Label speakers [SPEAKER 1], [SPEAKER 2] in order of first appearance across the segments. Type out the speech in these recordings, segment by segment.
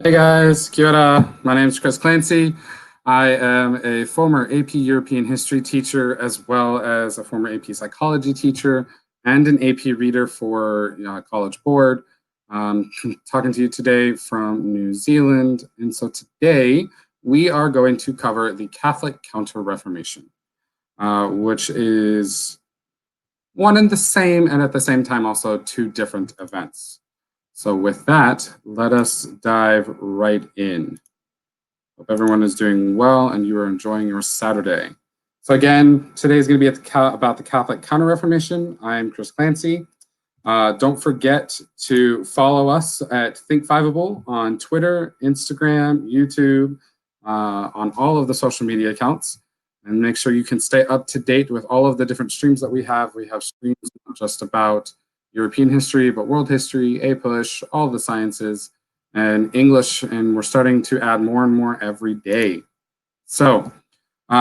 [SPEAKER 1] Hey guys, kia ora. My name is Chris Clancy. I am a former AP European History teacher, as well as a former AP Psychology teacher and an AP reader for College Board. Talking to you today from New Zealand. And so today we are going to cover the Catholic Counter-Reformation, which is one and the same, and at the same time also two different events. So with that, let us dive right in. Hope everyone is doing well and you are enjoying your Saturday. So again, today is going to be about the Catholic Counter-Reformation. I'm Chris Clancy. Don't forget to follow us at Think Fiveable on Twitter, Instagram, YouTube, on all of the social media accounts. And make sure you can stay up to date with all of the different streams that we have. We have streams not just about European history, but world history, APUSH, all the sciences, and English, and we're starting to add more and more every day. So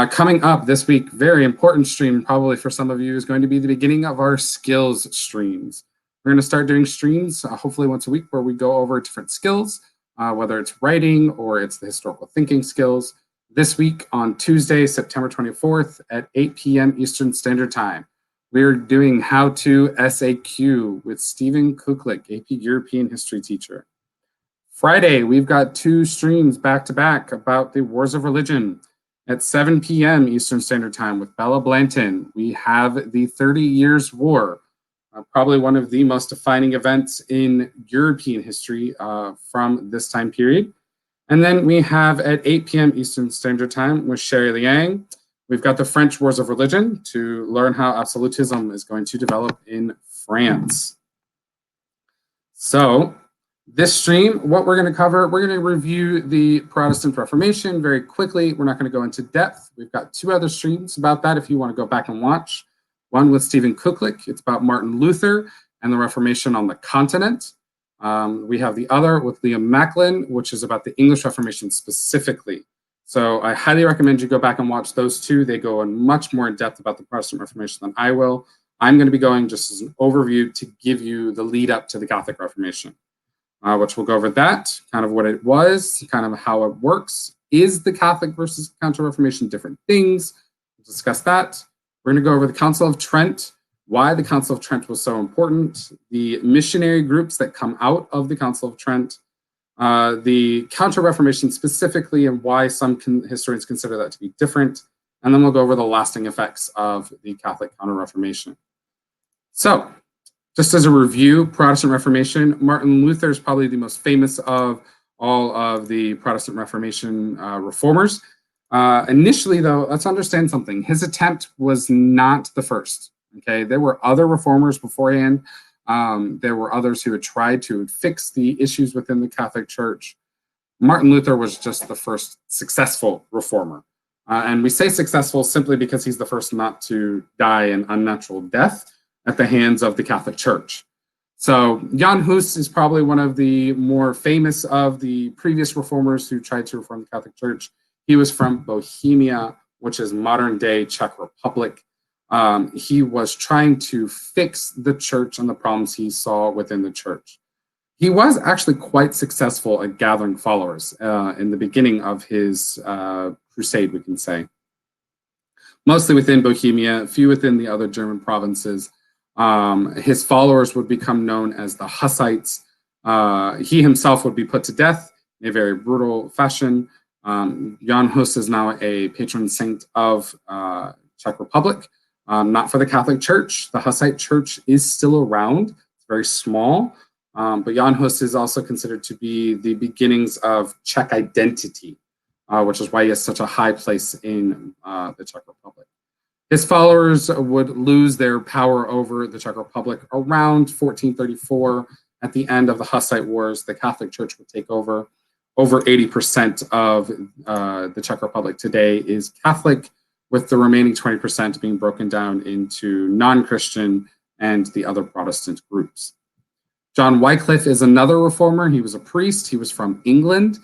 [SPEAKER 1] coming up this week, very important stream probably for some of you is going to be the beginning of our skills streams. We're going to start doing streams hopefully once a week where we go over different skills, whether it's writing or it's the historical thinking skills. This week on Tuesday, September 24th at 8 p.m. Eastern Standard Time. We're doing How to SAQ with Stephen Kuklik, AP European History teacher. Friday, we've got two streams back-to-back about the Wars of Religion. At 7 p.m. Eastern Standard Time with Bella Blanton, we have the 30 Years' War, probably one of the most defining events in European history from this time period. And then we have at 8 p.m. Eastern Standard Time with Sherry Liang, we've got the French Wars of Religion to learn how absolutism is going to develop in France. So this stream, what we're going to cover, we're going to review the Protestant Reformation very quickly. We're not going to go into depth. We've got two other streams about that if you want to go back and watch. One with Stephen Kuklik, it's about Martin Luther and the Reformation on the continent. We have the other with Liam Macklin, which is about the English Reformation specifically. So I highly recommend you go back and watch those two. They go in much more in depth about the Protestant Reformation than I will. I'm going to be going just as an overview to give you the lead up to the Catholic Reformation, which we'll go over that, kind of what it was, kind of how it works. Is the Catholic versus Counter-Reformation different things? We'll discuss that. We're going to go over the Council of Trent, why the Council of Trent was so important, the missionary groups that come out of the Council of Trent, the Counter-Reformation specifically and why some historians consider that to be different. And then we'll go over the lasting effects of the Catholic Counter-Reformation. So just as a review, Protestant Reformation, Martin Luther is probably the most famous of all of the Protestant Reformation reformers. Initially, though, let's understand something. His attempt was not the first. Okay, there were other reformers beforehand. There were others who had tried to fix the issues within the Catholic Church. Martin Luther was just the first successful reformer. And we say successful simply because he's the first not to die an unnatural death at the hands of the Catholic Church. So Jan Hus is probably one of the more famous of the previous reformers who tried to reform the Catholic Church. He was from Bohemia, which is modern-day Czech Republic. He was trying to fix the church and the problems he saw within the church. He was actually quite successful at gathering followers in the beginning of his crusade, we can say. Mostly within Bohemia, a few within the other German provinces. His followers would become known as the Hussites. He himself would be put to death in a very brutal fashion. Jan Hus is now a patron saint of Czech Republic. Not for the Catholic Church. The Hussite Church is still around. It's very small. But Jan Hus is also considered to be the beginnings of Czech identity, which is why he has such a high place in the Czech Republic. His followers would lose their power over the Czech Republic around 1434. At the end of the Hussite Wars, the Catholic Church would take over. Over 80% of the Czech Republic today is Catholic, with the remaining 20% being broken down into non-Christian and the other Protestant groups. John Wycliffe is another reformer. He was a priest. He was from England.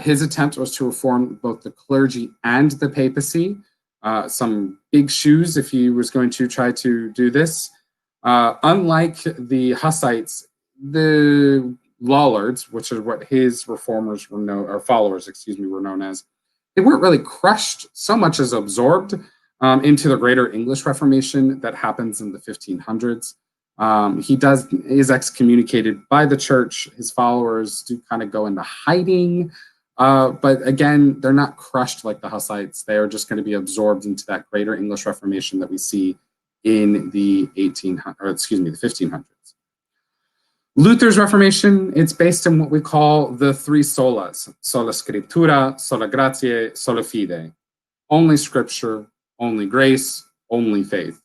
[SPEAKER 1] His attempt was to reform both the clergy and the papacy. Some big shoes if he was going to try to do this. Unlike the Hussites, the Lollards, which is what his reformers were known, or followers, excuse me, were known as, they weren't really crushed so much as absorbed into the greater English Reformation that happens in the 1500s. He is excommunicated by the church. His followers do kind of go into hiding. But again, they're not crushed like the Hussites. They are just going to be absorbed into that greater English Reformation that we see in the 1500s. Luther's Reformation, it's based on what we call the three solas: sola scriptura, sola gratiae, sola fide. Only scripture, only grace, only faith.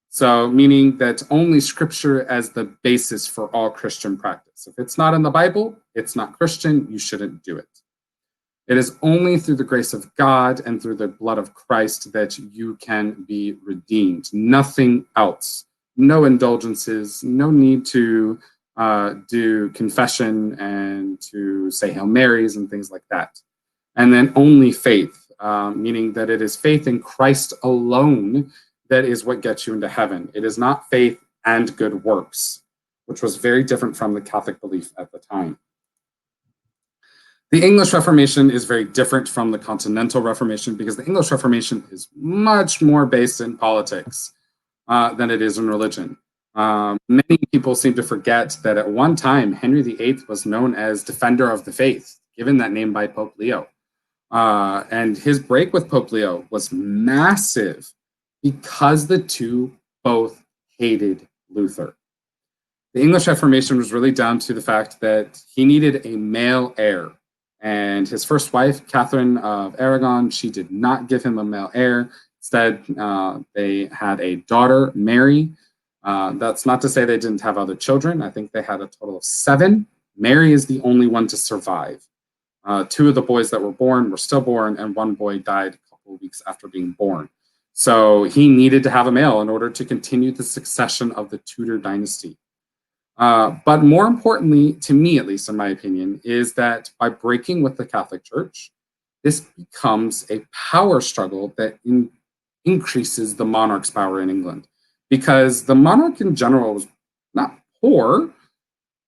[SPEAKER 1] So meaning that only scripture as the basis for all Christian practice. If it's not in the Bible, it's not Christian, you shouldn't do it. It is only through the grace of God and through the blood of Christ that you can be redeemed. Nothing else. No indulgences, no need to do confession and to say Hail Marys and things like that. And then only faith, meaning that it is faith in Christ alone that is what gets you into heaven. It is not faith and good works, which was very different from the Catholic belief at the time. The English Reformation is very different from the Continental Reformation because the English Reformation is much more based in politics than it is in religion. Many people seem to forget that at one time, Henry VIII was known as Defender of the Faith, given that name by Pope Leo. And his break with Pope Leo was massive because the two both hated Luther. The English Reformation was really down to the fact that he needed a male heir. And his first wife, Catherine of Aragon, she did not give him a male heir. Instead, they had a daughter, Mary. That's not to say they didn't have other children. I think they had a total of 7. Mary is the only one to survive. 2 of the boys that were born were stillborn, and 1 boy died a couple of weeks after being born. So he needed to have a male in order to continue the succession of the Tudor dynasty. But more importantly, to me at least, in my opinion, is that by breaking with the Catholic Church, this becomes a power struggle that increases the monarch's power in England. Because the monarch in general was not poor,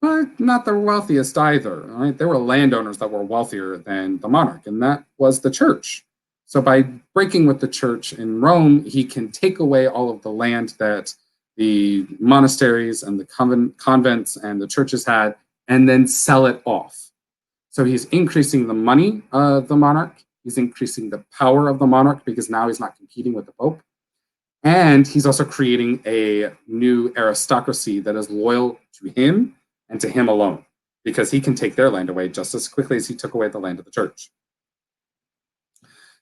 [SPEAKER 1] but not the wealthiest either. Right? There were landowners that were wealthier than the monarch, and that was the church. So by breaking with the church in Rome, he can take away all of the land that the monasteries and the convents and the churches had, and then sell it off. So he's increasing the money of the monarch. He's increasing the power of the monarch because now he's not competing with the Pope. And he's also creating a new aristocracy that is loyal to him and to him alone, because he can take their land away just as quickly as he took away the land of the church.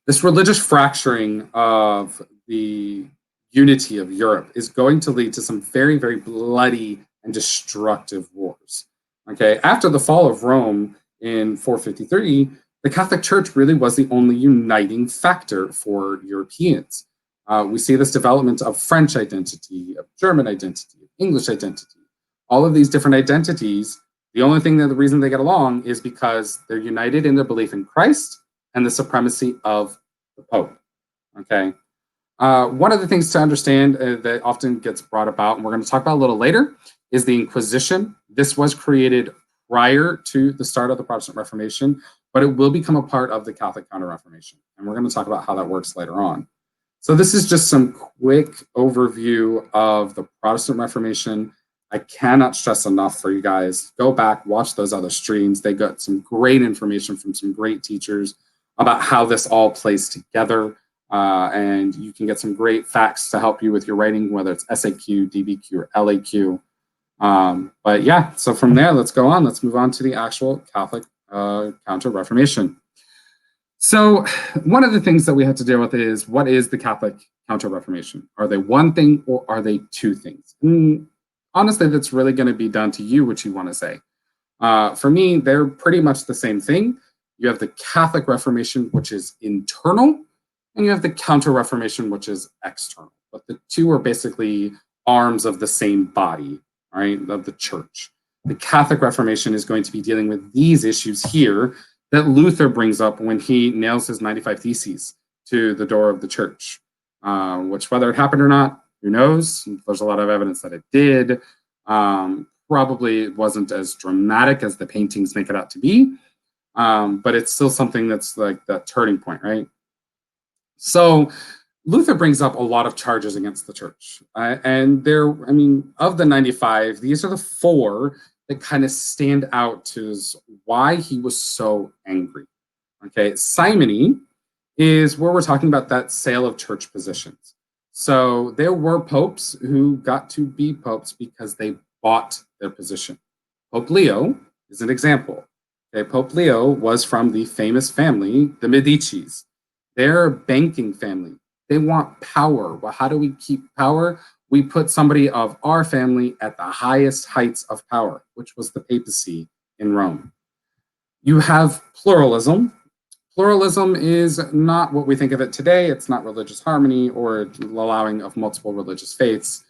[SPEAKER 1] This religious fracturing of the unity of Europe is going to lead to some very, very bloody and destructive wars. Okay, after the fall of Rome in 453, the Catholic Church really was the only uniting factor for Europeans. We see this development of French identity, of German identity, of English identity. All of these different identities, the only thing that the reason they get along is because they're united in their belief in Christ and the supremacy of the Pope. Okay. One of the things to understand that often gets brought about, and we're going to talk about a little later, is the Inquisition. This was created prior to the start of the Protestant Reformation, but it will become a part of the Catholic Counter-Reformation. And we're going to talk about how that works later on. So this is just some quick overview of the Protestant Reformation. I cannot stress enough for you guys, go back, watch those other streams. They got some great information from some great teachers about how this all plays together. And you can get some great facts to help you with your writing, whether it's SAQ, DBQ, or LAQ. But yeah, so from there, let's go on. Let's move on to the actual Catholic Counter-Reformation. So one of the things that we have to deal with is, what is the Catholic Counter-Reformation? Are they one thing or are they two things? And honestly, that's really going to be down to you what you want to say. For me, they're pretty much the same thing. You have the Catholic Reformation, which is internal, and you have the Counter-Reformation, which is external. But the two are basically arms of the same body, right, of the church. The Catholic Reformation is going to be dealing with these issues here that Luther brings up when he nails his 95 Theses to the door of the church, which, whether it happened or not, who knows? There's a lot of evidence that it did. probably wasn't as dramatic as the paintings make it out to be, but it's still something that's like that turning point, right? So Luther brings up a lot of charges against the church. And there, I mean, of the 95, these are the 4 that kind of stand out to why he was so angry. Okay, Simony is where we're talking about that sale of church positions. So there were popes who got to be popes because they bought their position. Pope Leo is an example. Okay, Pope Leo was from the famous family, the Medicis. They're a banking family. They want power. Well, how do we keep power? We put somebody of our family at the highest heights of power, which was the papacy in Rome. You have pluralism. Pluralism is not what we think of it today. It's not religious harmony or allowing of multiple religious faiths.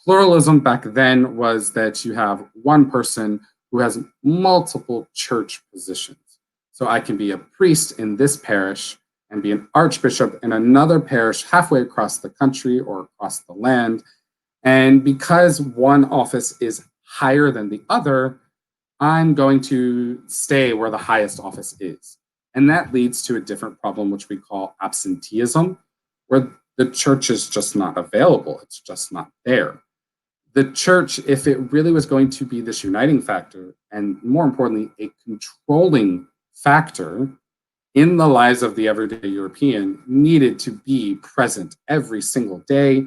[SPEAKER 1] Pluralism back then was that you have one person who has multiple church positions. So I can be a priest in this parish and be an archbishop in another parish halfway across the country or across the land. And because one office is higher than the other, I'm going to stay where the highest office is. And that leads to a different problem, which we call absenteeism, where the church is just not available. It's just not there. The church, if it really was going to be this uniting factor, and more importantly, a controlling factor in the lives of the everyday European, needed to be present every single day,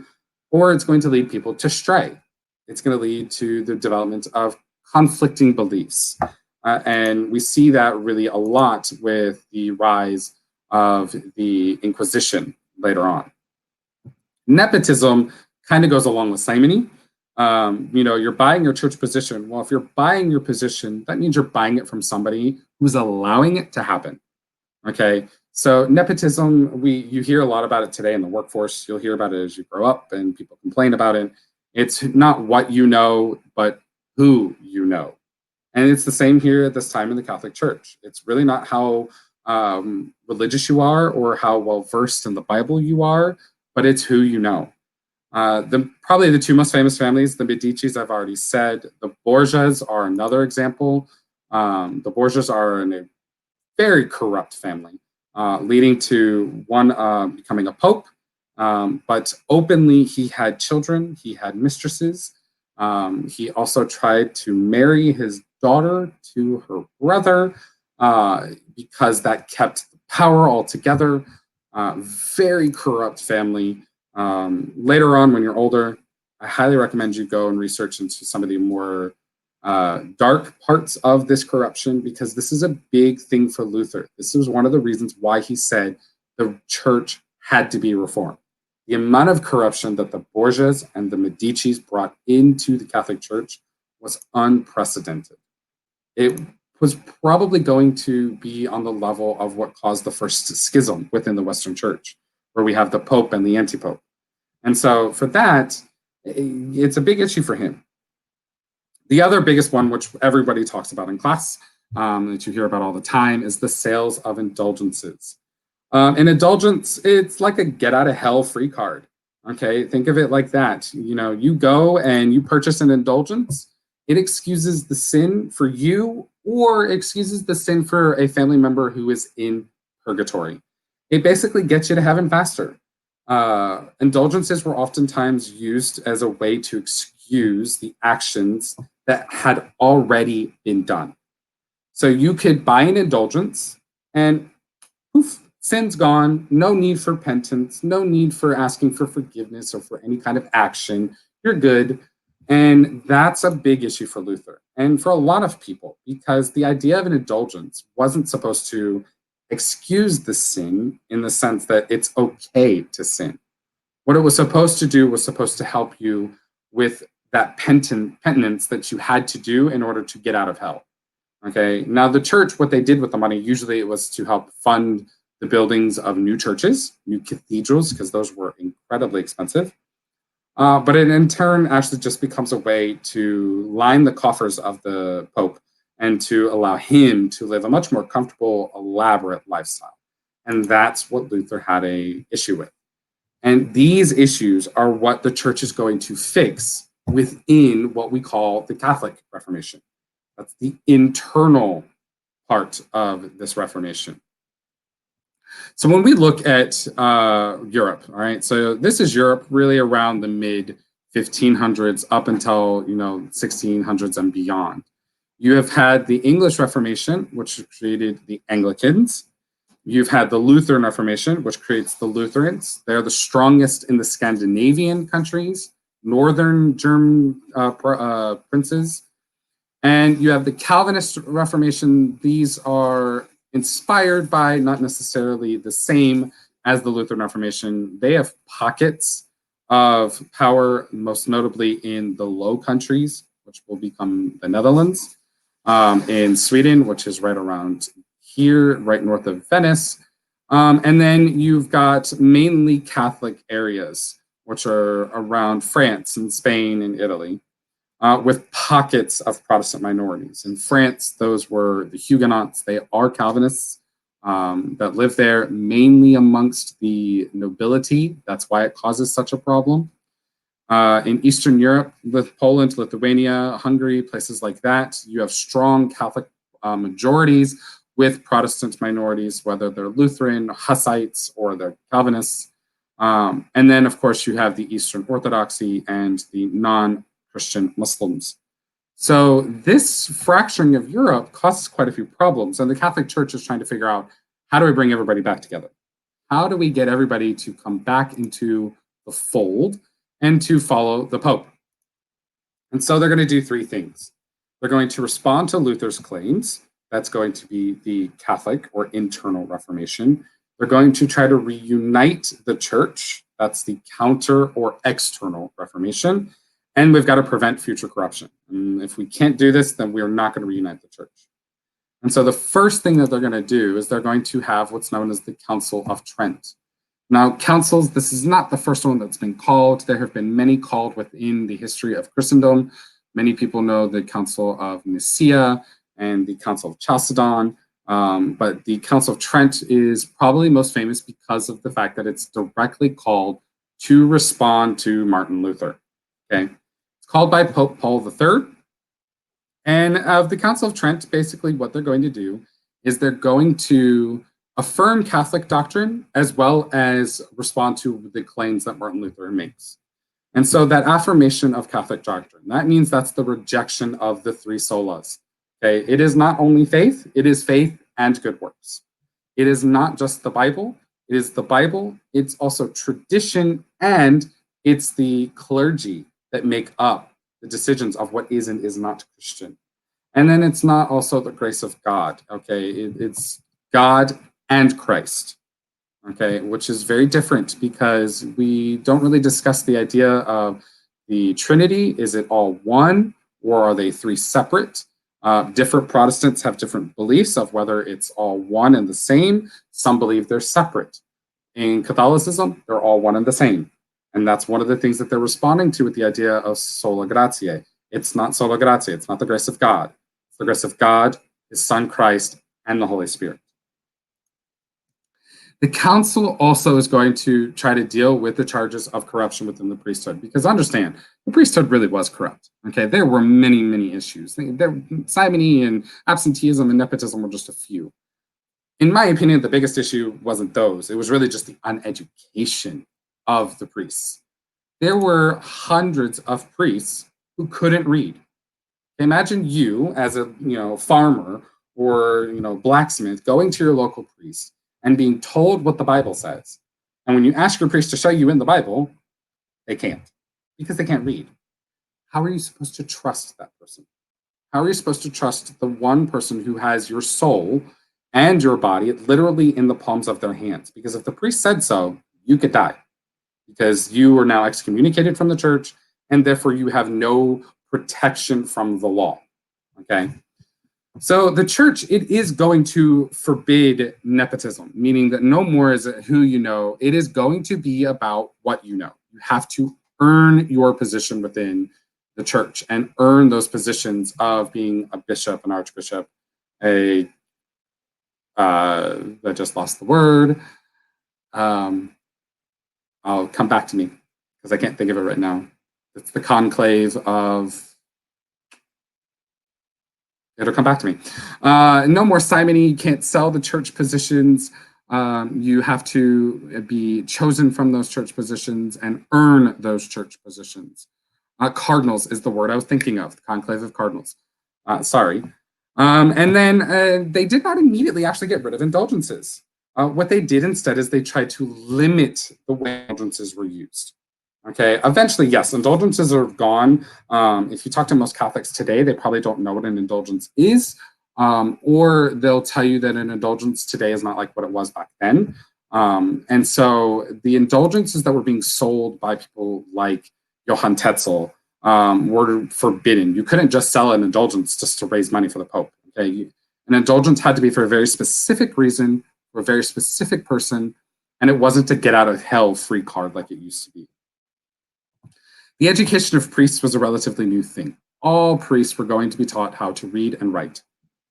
[SPEAKER 1] or it's going to lead people to stray. It's going to lead to the development of conflicting beliefs. And we see that really a lot with the rise of the Inquisition later on. Nepotism kind of goes along with simony. You're buying your church position. Well, if you're buying your position, that means you're buying it from somebody who's allowing it to happen. Okay, so nepotism, you hear a lot about it today in the workforce. You'll hear about it as you grow up and people complain about it. It's not what you know, but who you know. And it's the same here at this time in the Catholic Church. It's really not how religious you are or how well versed in the Bible you are, but it's who you know. Probably the 2 most famous families, the Medicis, I've already said. The Borgias are another example. The Borgias are a very corrupt family, leading to one becoming a pope. But openly, he had children, he had mistresses. He also tried to marry his daughter to her brother because that kept the power all together. Very corrupt family. Later on, when you're older, I highly recommend you go and research into some of the more dark parts of this corruption, because this is a big thing for Luther. This was one of the reasons why he said the church had to be reformed. The amount of corruption that the Borgias and the Medicis brought into the Catholic Church was unprecedented. It was probably going to be on the level of what caused the first schism within the Western Church, where we have the Pope and the anti-Pope. And so for that, it's a big issue for him. The other biggest one, which everybody talks about in class, that you hear about all the time, is the sales of indulgences. An indulgence, it's like a get out of hell free card. Okay, think of it like that. You go and you purchase an indulgence. It excuses the sin for you or excuses the sin for a family member who is in purgatory. It basically gets you to heaven faster. Indulgences were oftentimes used as a way to excuse the actions that had already been done. So you could buy an indulgence and poof, sin's gone, no need for penance, no need for asking for forgiveness or for any kind of action. You're good. And that's a big issue for Luther and for a lot of people, because the idea of an indulgence wasn't supposed to excuse the sin in the sense that it's okay to sin. What it was supposed to do was supposed to help you with that penance that you had to do in order to get out of hell. Okay, now the church, what they did with the money, usually it was to help fund the buildings of new churches, new cathedrals, because those were incredibly expensive. But it in turn actually just becomes a way to line the coffers of the Pope and to allow him to live a much more comfortable, elaborate lifestyle. And that's what Luther had an issue with. And these issues are what the church is going to fix within what we call the Catholic Reformation. That's the internal part of this Reformation. So when we look at Europe, all right, so this is Europe really around the mid 1500s up until 1600s and beyond. You have had the English Reformation, which created the Anglicans. You've had the Lutheran Reformation, which creates the Lutherans. They're the strongest in the Scandinavian countries, northern German princes. And you have the Calvinist Reformation. These are inspired by, not necessarily the same as the Lutheran Reformation. They have pockets of power, most notably in the Low Countries, which will become the Netherlands, in Sweden, which is right around here, right north of Venice. And then you've got mainly Catholic areas, which are around France and Spain and Italy, with pockets of Protestant minorities. In France, those were the Huguenots. They are Calvinists that live there, mainly amongst the nobility. That's why it causes such a problem. In Eastern Europe, with Poland, Lithuania, Hungary, places like that, you have strong Catholic majorities with Protestant minorities, whether they're Lutheran, Hussites, or they're Calvinists. And then, of course, you have the Eastern Orthodoxy and the non-Christian Muslims. So this fracturing of Europe causes quite a few problems, and the Catholic Church is trying to figure out, how do we bring everybody back together? How do we get everybody to come back into the fold and to follow the Pope? And so they're going to do three things. They're going to respond to Luther's claims. That's going to be the Catholic or internal Reformation. They're going to try to reunite the church. That's the counter or external Reformation. And we've got to prevent future corruption. And if we can't do this, then we're not going to reunite the church. And so the first thing that they're going to do is they're going to have what's known as the Council of Trent. Now, councils, this is not the first one that's been called. There have been many called within the history of Christendom. Many people know the Council of Nicaea and the Council of Chalcedon, but the Council of Trent is probably most famous because of the fact that it's directly called to respond to Martin Luther. Okay, it's called by Pope Paul III. And of the Council of Trent, basically what they're going to do is they're going to affirm Catholic doctrine as well as respond to the claims that Martin Luther makes. And so that affirmation of Catholic doctrine, that means that's the rejection of the three solas. Okay, it is not only faith, it is faith and good works. It is not just the Bible, it is the Bible, it's also tradition, and it's the clergy that make up the decisions of what is and is not Christian. And then it's not also the grace of God, okay? It's God and Christ, okay? Which is very different because we don't really discuss the idea of the Trinity. Is it all one, or are they three separate? Different Protestants have different beliefs of whether it's all one and the same. Some believe they're separate. In Catholicism, they're all one and the same. And that's one of the things that they're responding to with the idea of sola gratiae. It's not sola gratiae, it's not the grace of God. It's the grace of God, His Son Christ, and the Holy Spirit. The council also is going to try to deal with the charges of corruption within the priesthood, because understand, the priesthood really was corrupt. Okay, there were many, many issues. Simony and absenteeism and nepotism were just a few. In my opinion, the biggest issue wasn't those. It was really just the uneducation of the priests. There were hundreds of priests who couldn't read. Imagine you as a farmer or blacksmith going to your local priest and being told what the Bible says. And when you ask your priest to show you in the Bible, they can't, because they can't read. How are you supposed to trust that person? How are you supposed to trust the one person who has your soul and your body literally in the palms of their hands? Because if the priest said so, you could die, because you are now excommunicated from the church, and therefore you have no protection from the law, okay? So the church, it is going to forbid nepotism, meaning that no more is it who you know. It is going to be about what you know. You have to earn your position within the church and earn those positions of being a bishop, an archbishop, I just lost the word. I'll come back to me because I can't think of it right now. It's the conclave of, it'll come back to me. No more Simony. You can't sell the church positions. You have to be chosen from those church positions and earn those church positions. Cardinals is the word I was thinking of, the conclave of cardinals. Sorry. And then they did not immediately actually get rid of indulgences. What they did instead is they tried to limit the way indulgences were used. Okay, eventually, yes, indulgences are gone. If you talk to most Catholics today, they probably don't know what an indulgence is, or they'll tell you that an indulgence today is not like what it was back then. And so the indulgences that were being sold by people like Johann Tetzel were forbidden. You couldn't just sell an indulgence just to raise money for the Pope. Okay, an indulgence had to be for a very specific reason, for a very specific person, and it wasn't to get out of hell free card like it used to be. The education of priests was a relatively new thing. All priests were going to be taught how to read and write.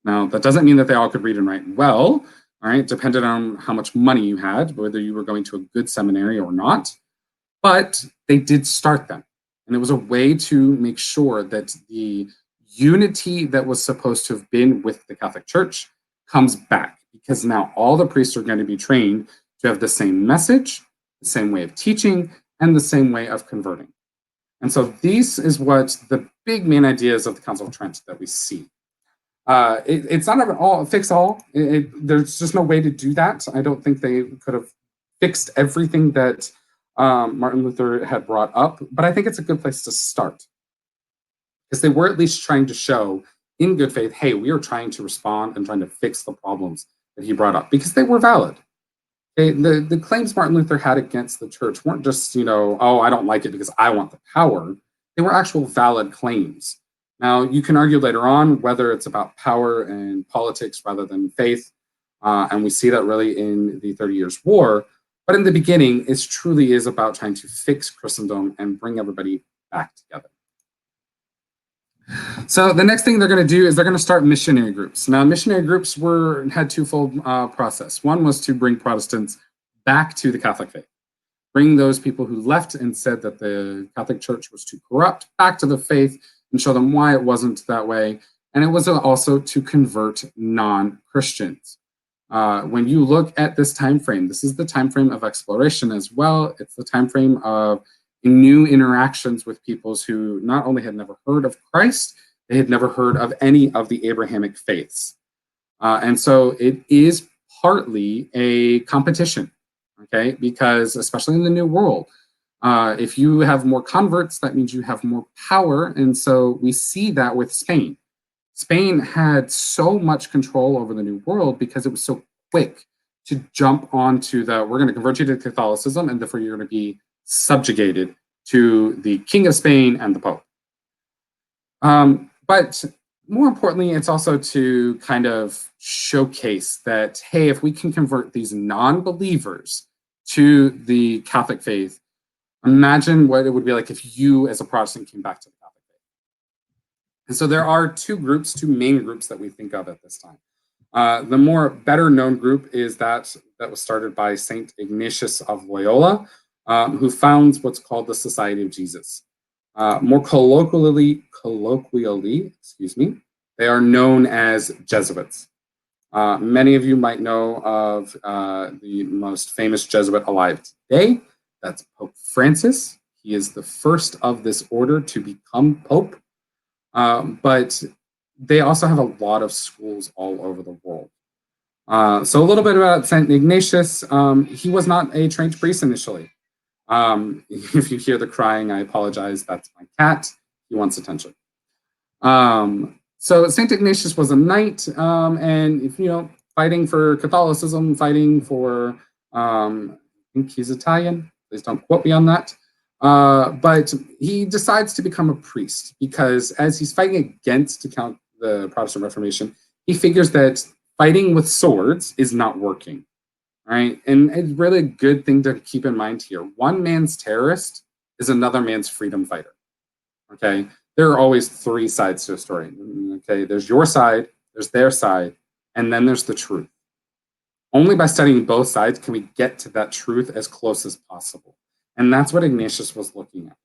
[SPEAKER 1] Now, that doesn't mean that they all could read and write well, all right, depended on how much money you had, whether you were going to a good seminary or not, but they did start them. And it was a way to make sure that the unity that was supposed to have been with the Catholic Church comes back, because now all the priests are going to be trained to have the same message, the same way of teaching, and the same way of converting. And so this is what the big main ideas of the Council of Trent that we see. It's not at all fix all. There's just no way to do that. I don't think they could have fixed everything that Martin Luther had brought up, but I think it's a good place to start, because they were at least trying to show in good faith, hey, we are trying to respond and trying to fix the problems that he brought up, because they were valid. The claims Martin Luther had against the church weren't just, oh, I don't like it because I want the power. They were actual valid claims. Now, you can argue later on whether it's about power and politics rather than faith, and we see that really in the 30 Years' War. But in the beginning, it truly is about trying to fix Christendom and bring everybody back together. So the next thing they're going to do is they're going to start missionary groups. Now, missionary groups had twofold process. One was to bring Protestants back to the Catholic faith, bring those people who left and said that the Catholic Church was too corrupt back to the faith and show them why it wasn't that way. And it was also to convert non-Christians. When you look at this time frame, this is the time frame of exploration as well. It's the time frame of new interactions with peoples who not only had never heard of Christ, they had never heard of any of the Abrahamic faiths. And so it is partly a competition, okay? Because especially in the New World, if you have more converts, that means you have more power. And so we see that with Spain. Spain had so much control over the New World because it was so quick to jump onto we're going to convert you to Catholicism, and therefore you're going to be subjugated to the King of Spain and the Pope. But more importantly, it's also to kind of showcase that, hey, if we can convert these non-believers to the Catholic faith, imagine what it would be like if you as a Protestant came back to the Catholic faith. And so there are two main groups that we think of at this time. The more better known group is that was started by Saint Ignatius of Loyola, who founds what's called the Society of Jesus. More colloquially, they are known as Jesuits. Many of you might know of the most famous Jesuit alive today. That's Pope Francis. He is the first of this order to become Pope. But they also have a lot of schools all over the world. So a little bit about St. Ignatius. He was not a trained priest initially. If you hear the crying, I apologize. That's my cat. He wants attention. So St. Ignatius was a knight, and fighting for Catholicism, fighting for, I think he's Italian. Please don't quote me on that. But he decides to become a priest because as he's fighting against the Protestant Reformation, he figures that fighting with swords is not working. Right, and it's really a good thing to keep in mind here. One man's terrorist is another man's freedom fighter. Okay, there are always three sides to a story. Okay, there's your side, there's their side, and then there's the truth. Only by studying both sides can we get to that truth as close as possible. And that's what Ignatius was looking at.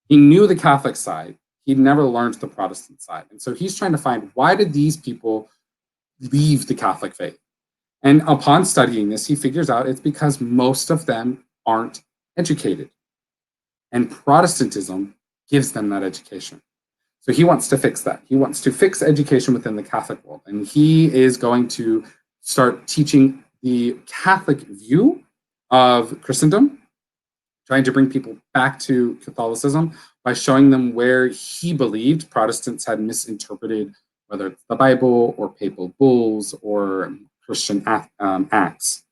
[SPEAKER 1] He knew the Catholic side. He'd never learned the Protestant side. And so he's trying to find, why did these people leave the Catholic faith? And upon studying this, he figures out it's because most of them aren't educated. And Protestantism gives them that education. So he wants to fix that. He wants to fix education within the Catholic world. And he is going to start teaching the Catholic view of Christendom, trying to bring people back to Catholicism by showing them where he believed Protestants had misinterpreted, whether it's the Bible or papal bulls or Christian acts.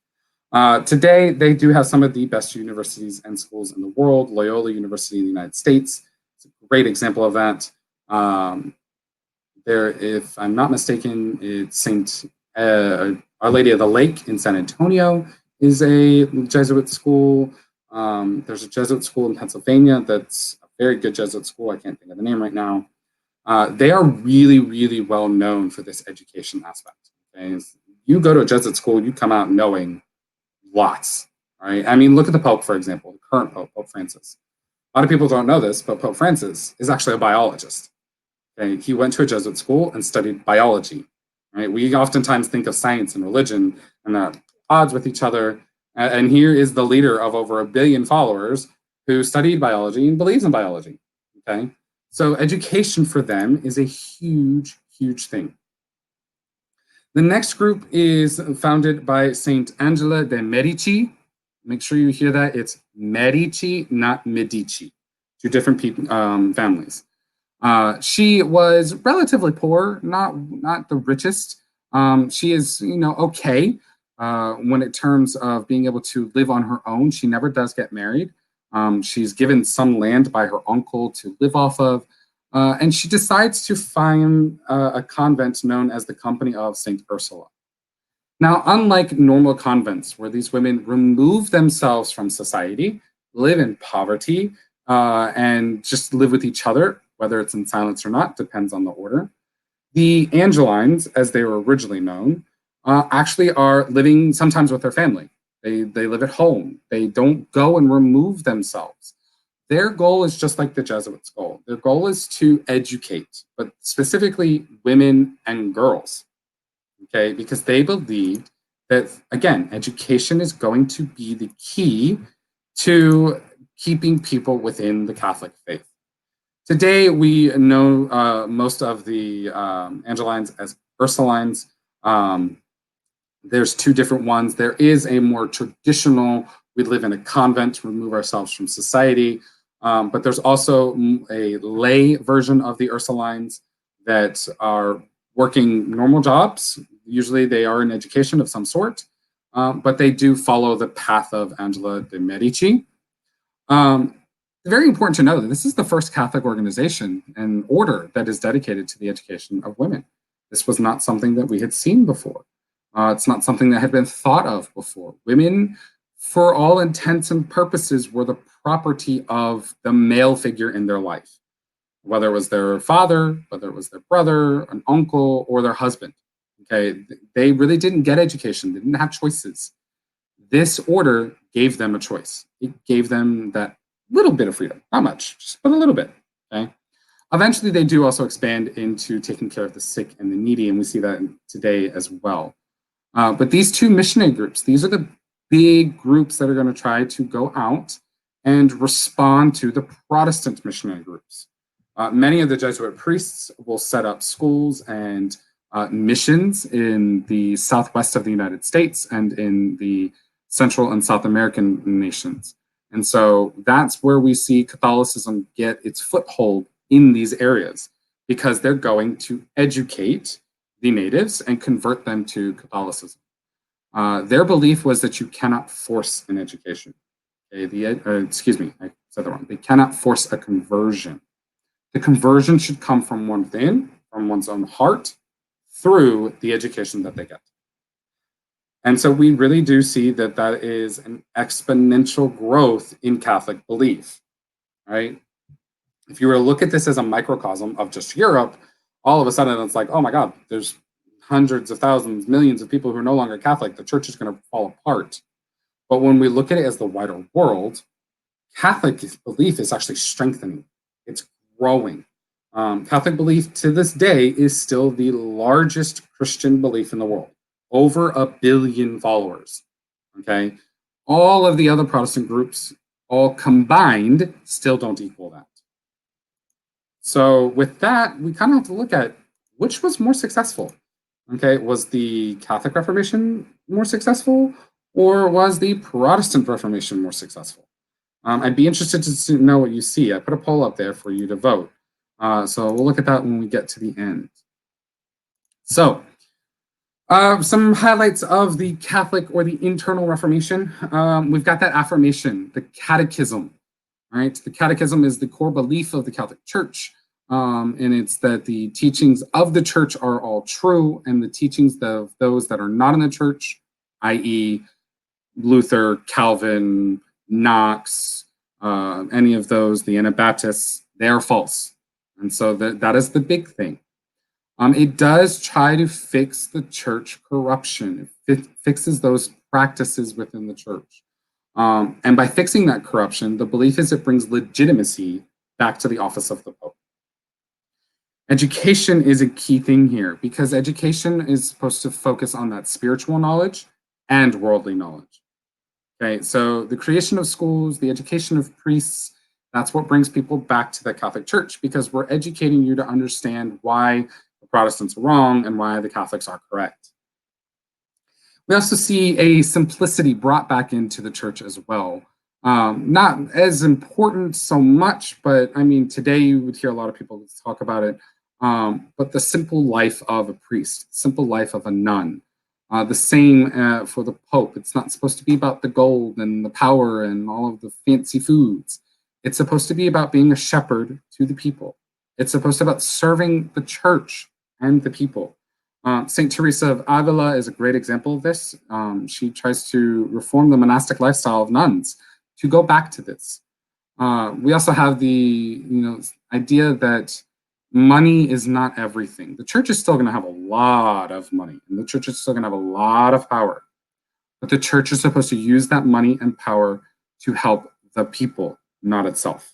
[SPEAKER 1] Today, they do have some of the best universities and schools in the world. Loyola University in the United States is a great example of that. There, if I'm not mistaken, it's St. Our Lady of the Lake in San Antonio is a Jesuit school. There's a Jesuit school in Pennsylvania that's a very good Jesuit school. I can't think of the name right now. They are really, really well known for this education aspect. Okay? You go to a Jesuit school, you come out knowing lots. Right? I mean, look at the Pope, for example, the current Pope, Pope Francis. A lot of people don't know this, but Pope Francis is actually a biologist. Okay? He went to a Jesuit school and studied biology. Right? We oftentimes think of science and religion and they're at odds with each other. And here is the leader of over 1 billion followers who studied biology and believes in biology. Okay? So education for them is a huge, huge thing. The next group is founded by Saint Angela de Merici. Make sure you hear that. It's Merici, not Medici. Two different families. She was relatively poor, not the richest. She is, okay when in terms of being able to live on her own. She never does get married. She's given some land by her uncle to live off of. And she decides to find a convent known as the Company of St. Ursula. Now, unlike normal convents where these women remove themselves from society, live in poverty, and just live with each other, whether it's in silence or not, depends on the order, the Angelines, as they were originally known, actually are living sometimes with their family. They live at home. They don't go and remove themselves. Their goal is just like the Jesuits' goal. Their goal is to educate, but specifically women and girls, okay? Because they believed that, again, education is going to be the key to keeping people within the Catholic faith. Today, we know most of the Angelines as Ursulines. There's two different ones. There is a more traditional, we live in a convent to remove ourselves from society. But there's also a lay version of the Ursulines that are working normal jobs. Usually they are in education of some sort, but they do follow the path of Angela de Merici. Very important to know that this is the first Catholic organization and order that is dedicated to the education of women. This was not something that we had seen before. It's not something that had been thought of before. Women, for all intents and purposes, were the property of the male figure in their life, whether it was their father, whether it was their brother, an uncle, or their husband. Okay, they really didn't get education. They didn't have choices. This order gave them a choice. It gave them that little bit of freedom, not much, just but a little bit. Okay. Eventually, they do also expand into taking care of the sick and the needy, and we see that today as well. But these two missionary groups, these are the big groups that are going to try to go out and respond to the Protestant missionary groups. Many of the Jesuit priests will set up schools and missions in the southwest of the United States and in the Central and South American nations. And so that's where we see Catholicism get its foothold in these areas, because they're going to educate the natives and convert them to Catholicism. Their belief was that you cannot force an education. Okay, excuse me, I said that wrong. They cannot force a conversion. The conversion should come from within, from one's own heart, through the education that they get. And so we really do see that that is an exponential growth in Catholic belief, right? If you were to look at this as a microcosm of just Europe, all of a sudden it's like, oh my God, there's hundreds of thousands, millions of people who are no longer Catholic. The church is going to fall apart. But when we look at it as the wider world, Catholic belief is actually strengthening. It's growing. Catholic belief to this day is still the largest Christian belief in the world, over 1 billion followers. Okay, all of the other Protestant groups, all combined, still don't equal that. So with that, we kind of have to look at which was more successful. Okay, was the Catholic Reformation more successful, or was the Protestant Reformation more successful? I'd be interested to know what you see. I put a poll up there for you to vote. So we'll look at that when we get to the end. So some highlights of the Catholic or the internal Reformation. We've got that affirmation, the catechism, right? The catechism is the core belief of the Catholic Church. And it's that the teachings of the church are all true, and the teachings of those that are not in the church, i.e. Luther, Calvin, Knox, any of those, the Anabaptists, they are false. And so that is the big thing. It does try to fix the church corruption. It fixes those practices within the church. And by fixing that corruption, the belief is it brings legitimacy back to the office of the Pope. Education is a key thing here, because education is supposed to focus on that spiritual knowledge and worldly knowledge. Okay, so the creation of schools, the education of priests, that's what brings people back to the Catholic Church, because we're educating you to understand why the Protestants are wrong and why the Catholics are correct. We also see a simplicity brought back into the church as well. Not as important so much, but I mean, today you would hear a lot of people talk about it. But the simple life of a priest, simple life of a nun. The same for the Pope. It's not supposed to be about the gold and the power and all of the fancy foods. It's supposed to be about being a shepherd to the people. It's supposed to be about serving the church and the people. St. Teresa of Avila is a great example of this. She tries to reform the monastic lifestyle of nuns to go back to this. We also have the idea that money is not everything. The church is still going to have a lot of money, and the church is still going to have a lot of power. But the church is supposed to use that money and power to help the people, not itself.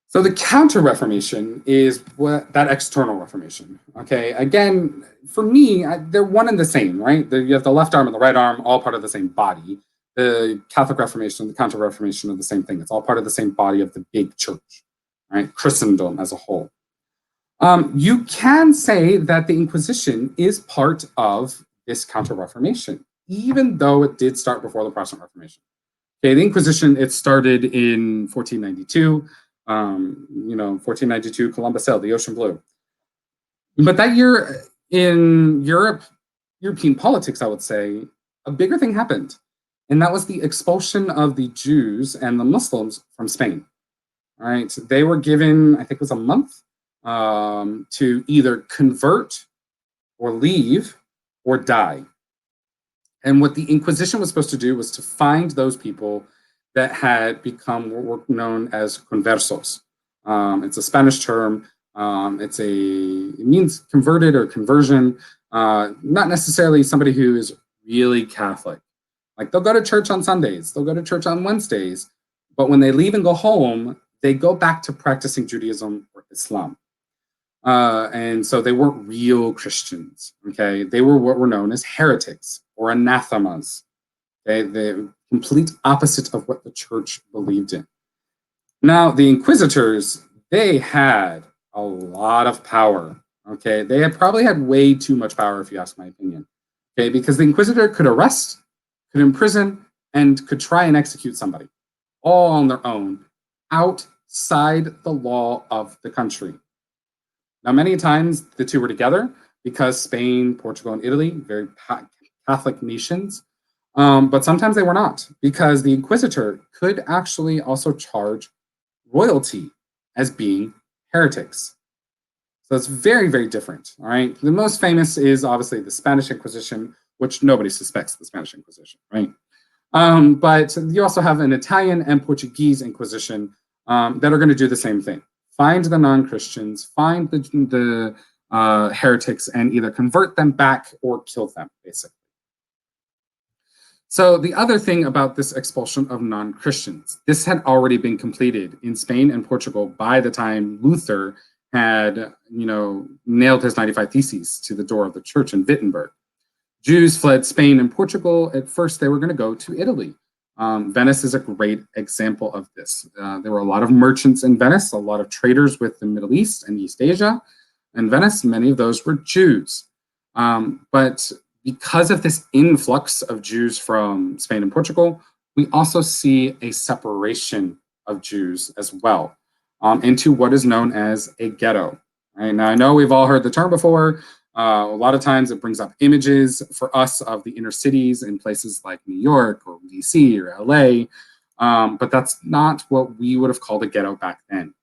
[SPEAKER 1] So the Counter-Reformation is that external Reformation. Okay, again, for me, they're one and the same, right? You have the left arm and the right arm, all part of the same body. The Catholic Reformation and the Counter-Reformation are the same thing. It's all part of the same body of the big church, right? Christendom as a whole. You can say that the Inquisition is part of this Counter-Reformation, even though it did start before the Protestant Reformation. Okay, the Inquisition, it started in 1492. 1492, Columbus sailed the ocean blue. But that year in European politics, I would say, a bigger thing happened. And that was the expulsion of the Jews and the Muslims from Spain. All right, they were given, I think it was a month, to either convert or leave or die. And what the Inquisition was supposed to do was to find those people that had become what were known as conversos. It's a Spanish term. It means converted or conversion, not necessarily somebody who is really Catholic. Like, they'll go to church on Sundays, they'll go to church on Wednesdays, but when they leave and go home, they go back to practicing Judaism or Islam. And so they weren't real Christians, okay? They were what were known as heretics or anathemas. Okay? The complete opposite of what the church believed in. Now, the inquisitors, they had a lot of power, okay? They had probably had way too much power, if you ask my opinion, okay? Because the inquisitor could arrest, could imprison, and could try and execute somebody, all on their own, outside the law of the country. Now, many times the two were together because Spain, Portugal, and Italy, very Catholic nations, but sometimes they were not, because the inquisitor could actually also charge royalty as being heretics. So it's very, very different, all right? The most famous is obviously the Spanish Inquisition, which nobody suspects the Spanish Inquisition, right? But you also have an Italian and Portuguese Inquisition that are going to do the same thing. Find the non-Christians, find the heretics, and either convert them back or kill them, basically. So the other thing about this expulsion of non-Christians, this had already been completed in Spain and Portugal by the time Luther had, nailed his 95 Theses to the door of the church in Wittenberg. Jews fled Spain and Portugal. At first, they were going to go to Italy. Venice is a great example of this. There were a lot of merchants in Venice, a lot of traders with the Middle East and East Asia. In Venice, many of those were Jews. But because of this influx of Jews from Spain and Portugal, we also see a separation of Jews as well into what is known as a ghetto. Right? Now, I know we've all heard the term before. A lot of times it brings up images for us of the inner cities in places like New York or DC or LA, but that's not what we would have called a ghetto back then.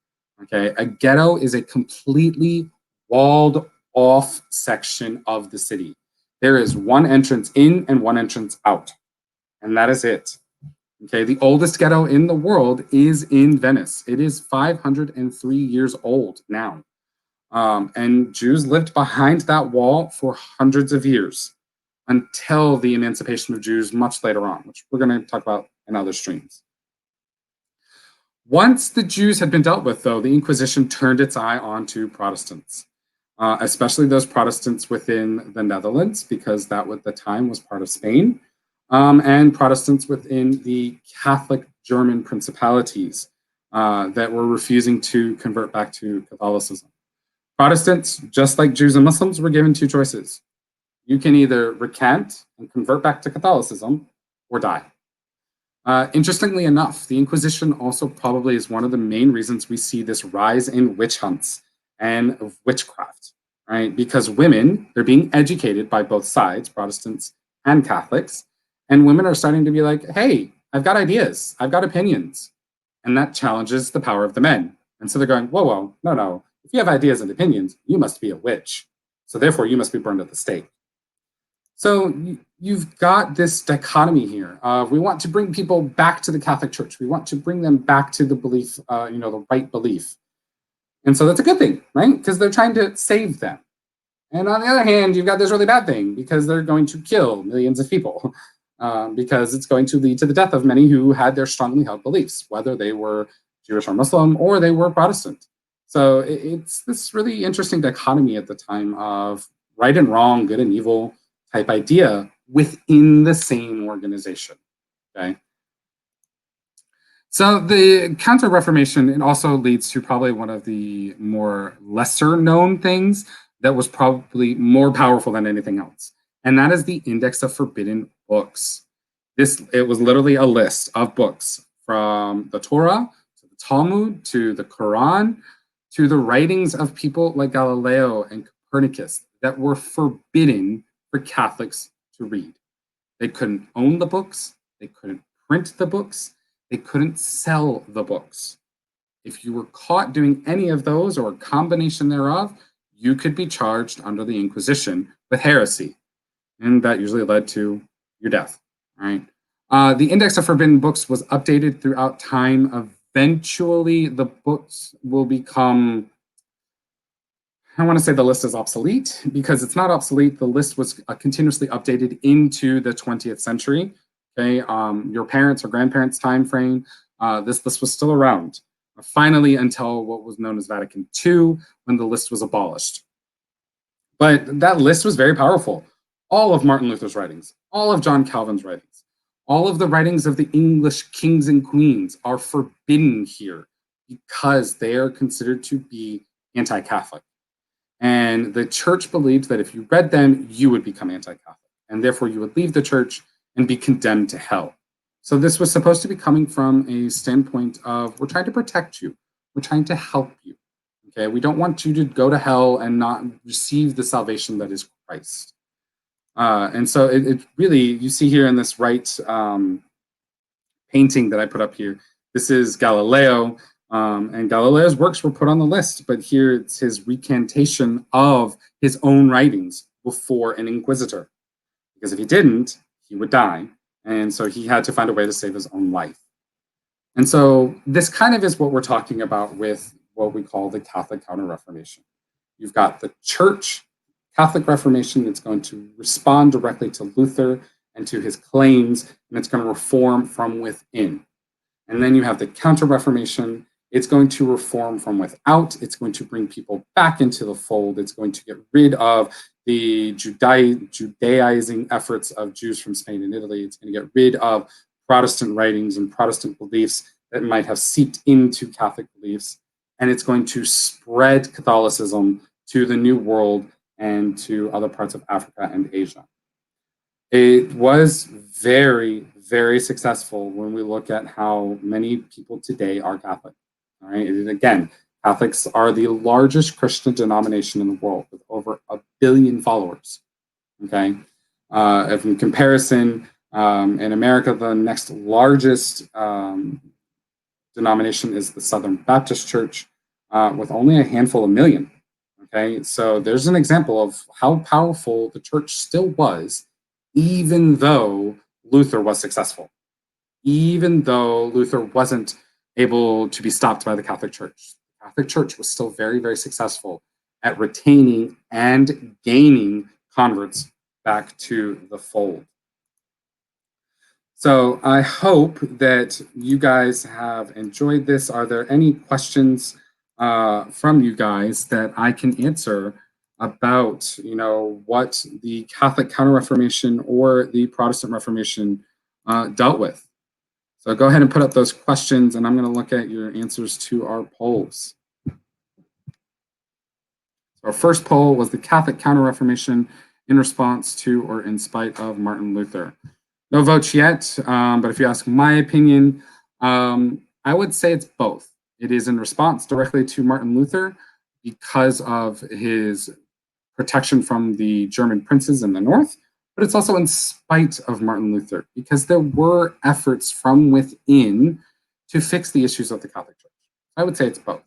[SPEAKER 1] Okay, a ghetto is a completely walled off section of the city. There is one entrance in and one entrance out, and that is it. Okay, the oldest ghetto in the world is in Venice. It is 503 years old now. And Jews lived behind that wall for hundreds of years until the emancipation of Jews much later on, which we're going to talk about in other streams. Once the Jews had been dealt with, though, the Inquisition turned its eye onto Protestants, especially those Protestants within the Netherlands, because that at the time was part of Spain, and Protestants within the Catholic German principalities that were refusing to convert back to Catholicism. Protestants, just like Jews and Muslims, were given two choices. You can either recant and convert back to Catholicism or die. Interestingly enough, the Inquisition also probably is one of the main reasons we see this rise in witch hunts and of witchcraft, right? Because women, they're being educated by both sides, Protestants and Catholics, and women are starting to be like, hey, I've got ideas, I've got opinions, and that challenges the power of the men. And so they're going, whoa, no. If you have ideas and opinions, you must be a witch. So therefore, you must be burned at the stake. So you've got this dichotomy here of we want to bring people back to the Catholic Church. We want to bring them back to the belief, the right belief. And so that's a good thing, right? Because they're trying to save them. And on the other hand, you've got this really bad thing because they're going to kill millions of people because it's going to lead to the death of many who had their strongly held beliefs, whether they were Jewish or Muslim or they were Protestant. So it's this really interesting dichotomy at the time of right and wrong, good and evil type idea within the same organization, okay? So the Counter-Reformation, it also leads to probably one of the more lesser known things that was probably more powerful than anything else, and that is the Index of Forbidden Books. It was literally a list of books from the Torah to the Talmud to the Quran, to the writings of people like Galileo and Copernicus that were forbidden for Catholics to read. They couldn't own the books, they couldn't print the books, they couldn't sell the books. If you were caught doing any of those or a combination thereof, you could be charged under the Inquisition with heresy. And that usually led to your death, right? The Index of Forbidden Books was updated throughout time. Eventually, the books will become, I want to say the list is obsolete because it's not obsolete. The list was continuously updated into the 20th century. Okay, your parents' or grandparents' time frame, this list was still around. Finally, until what was known as Vatican II, when the list was abolished. But that list was very powerful. All of Martin Luther's writings, all of John Calvin's writings, all of the writings of the English kings and queens are forbidden here because they are considered to be anti-Catholic. And the church believed that if you read them, you would become anti-Catholic, and therefore you would leave the church and be condemned to hell. So this was supposed to be coming from a standpoint of, we're trying to protect you, we're trying to help you. Okay, we don't want you to go to hell and not receive the salvation that is Christ. And so it really, you see here in this right painting that I put up here, this is Galileo, and Galileo's works were put on the list, but here it's his recantation of his own writings before an inquisitor. Because if he didn't, he would die. And so he had to find a way to save his own life. And so this kind of is what we're talking about with what we call the Catholic Counter-Reformation. You've got the church Catholic Reformation that's going to respond directly to Luther and to his claims, and it's going to reform from within. And then you have the Counter-Reformation. It's going to reform from without. It's going to bring people back into the fold. It's going to get rid of the Judaizing efforts of Jews from Spain and Italy. It's going to get rid of Protestant writings and Protestant beliefs that might have seeped into Catholic beliefs. And it's going to spread Catholicism to the New World and to other parts of Africa and Asia. It was very, very successful when we look at how many people today are Catholic. All right. And again, Catholics are the largest Christian denomination in the world with over 1 billion followers. Okay. If in comparison, in America, the next largest denomination is the Southern Baptist Church with only a handful of million. Okay. So there's an example of how powerful the church still was, even though Luther was successful, even though Luther wasn't able to be stopped by the Catholic Church. The Catholic Church was still very, very successful at retaining and gaining converts back to the fold. So I hope that you guys have enjoyed this. Are there any questions from you guys that I can answer about, what the Catholic Counter-Reformation or the Protestant Reformation dealt with? So go ahead and put up those questions, and I'm going to look at your answers to our polls. So our first poll was the Catholic Counter-Reformation in response to or in spite of Martin Luther. No votes yet, but if you ask my opinion, I would say it's both. It is in response directly to Martin Luther because of his protection from the German princes in the north, but it's also in spite of Martin Luther because there were efforts from within to fix the issues of the Catholic Church. I would say it's both.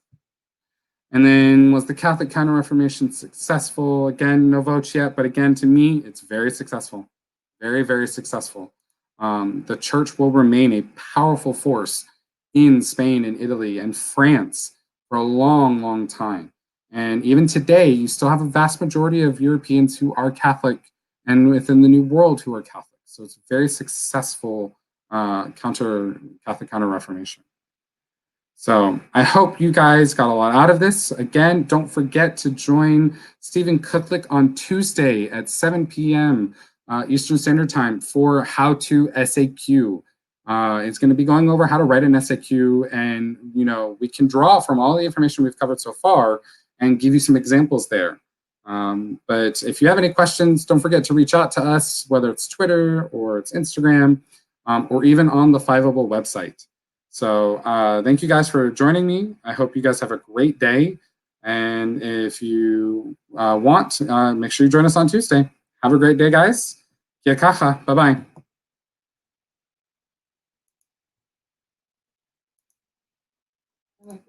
[SPEAKER 1] And then was the Catholic Counter-Reformation successful? Again, no votes yet, but again, to me, it's very successful. Very, very successful. The church will remain a powerful force in Spain and Italy and France for a long, long time. And even today, you still have a vast majority of Europeans who are Catholic and within the New World who are Catholic. So it's a very successful Catholic Counter-Reformation. So I hope you guys got a lot out of this. Again, don't forget to join Stephen Kuklik on Tuesday at 7 p.m. Eastern Standard Time for How to SAQ. It's going to be going over how to write an SAQ, and we can draw from all the information we've covered so far and give you some examples there. But if you have any questions, don't forget to reach out to us, whether it's Twitter or it's Instagram, or even on the Fiveable website. So thank you guys for joining me. I hope you guys have a great day. And if you want, make sure you join us on Tuesday. Have a great day, guys. Kia kaha. Bye-bye.